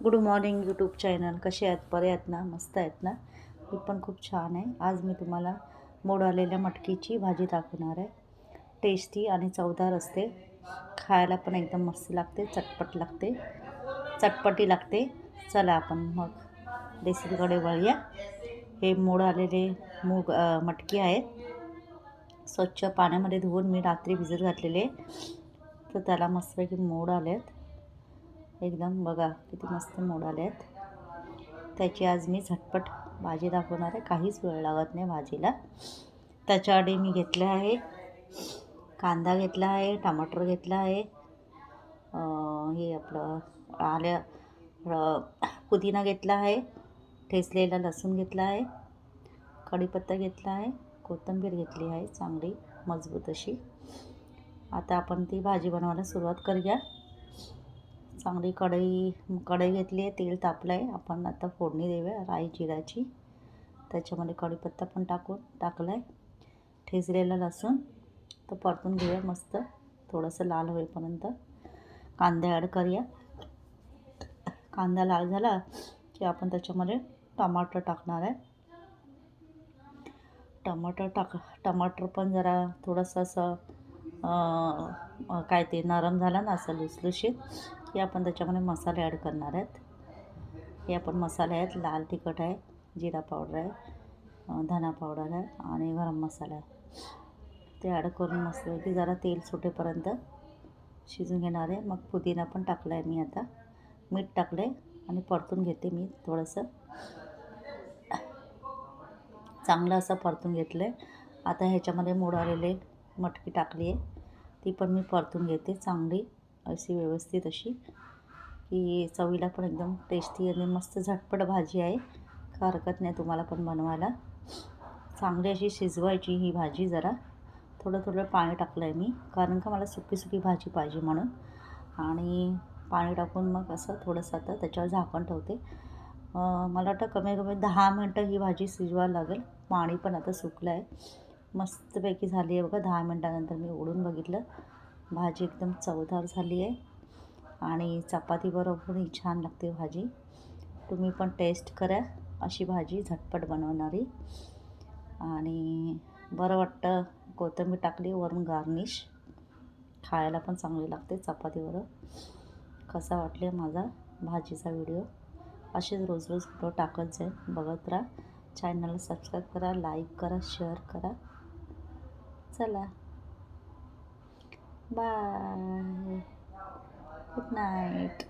Good morning YouTube channel. कसे आहेत? बरे आहेत ना? मस्त आहेत ना? मी पण खूप छान आहे. आज मी तुम्हाला मोड आलेल्या मटकीची भाजी दाखवणार आहे. टेस्टी आणि चवदार असते. खायला पण एकदम मस्त लागते, चटपट लागते, चटपटी लागते. चला आपण मग रेसिपीकडे वळूया. हे मोड आलेले मटकी आहेत. स्वच्छ पाण्यामध्ये धुवून मी रात्री भिजत घातलेले, तर त्याला मस्तपैकी मोड आले आहेत. एकदम बघा किती मस्त मोड आले आहेत. त्याची आज मी झटपट भाजी दाखवणार आहे. काहीच वेळ लागत नाही भाजीला. त्याच्याआधी मी घेतले आहे कांदा घेतला आहे, टमाटर घेतला आहे, हे आपलं पुदिना घेतला आहे, ठेचलेला लसूण घेतला आहे, कढीपत्ता घेतला आहे, कोथिंबीर घेतली आहे चांगली मजबूत अशी. आता आपण ती भाजी बनवायला सुरुवात करूया. चांगली कढई घेतली आहे, तेल तापलं आहे. आपण आता फोडणी देऊया राई जिऱ्याची. त्याच्यामध्ये कढीपत्ता पण टाकला आहे, ठेचलेला लसूण तर परतून घेऊया मस्त थोडंसं लाल होईपर्यंत. कांदा ॲड करूया. कांदा लाल झाला की आपण त्याच्यामध्ये टमाटर टाकणार आहे. टमाटर पण जरा थोडंसं असं काय ते नरम झालं ना, असं लुसलुशीत की आपण त्याच्यामध्ये मसाले ॲड करणार आहेत. हे आपण मसाले आहेत, लाल तिखट आहे, जिरा पावडर आहे, धना पावडर आहे आणि गरम मसाला आहे. ते ॲड करून मस्तपैकी जरा तेल सुटेपर्यंत शिजून घेणार आहे. मग पुदिना पण टाकला आहे मी. आता मीठ टाकलं आहे आणि परतून घेते मी थोडंसं. चांगलं असं परतून घेतलं आहे. आता ह्याच्यामध्ये मोड आलेले मटकी टाकली आहे, ती पण मी परतून घेते चांगली अशी व्यवस्थित अशी, की चवीला पण एकदम टेस्टी आणि मस्त झटपट भाजी आहे. का हरकत नाही तुम्हाला पण बनवायला. चांगली अशी शिजवायची ही भाजी. जरा थोडं पाणी टाकलं आहे मी, कारण का मला सुकी भाजी पाहिजे म्हणून. आणि पाणी टाकून मग असं थोडंसं आता त्याच्यावर झाकण ठेवते. मला वाटतं कमी कमी 10 मिनटं ही भाजी शिजवायला लागेल. पाणी पण आता सुकलं आहे, मस्तपैकी झाली आहे बघा. 10 मिनटानंतर मी उघडून बघितलं, भाजी एकदम चवदार झाली आहे आणि चपातीबरोबर ही छान लागते भाजी. तुम्ही पण टेस्ट करा अशी भाजी झटपट बनवणारी. आणि बरं वाटतं, कोथिंबीर टाकली वरून गार्निश, खायला पण चांगली लागते चपातीबरोबर. कसा वाटले माझा भाजीचा व्हिडिओ? असेच रोज व्हिडिओ टाकत जाईल, बघत राहा. चॅनलला सबस्क्राईब करा, लाईक करा, शेअर करा. चला बाय, गुड नाईट.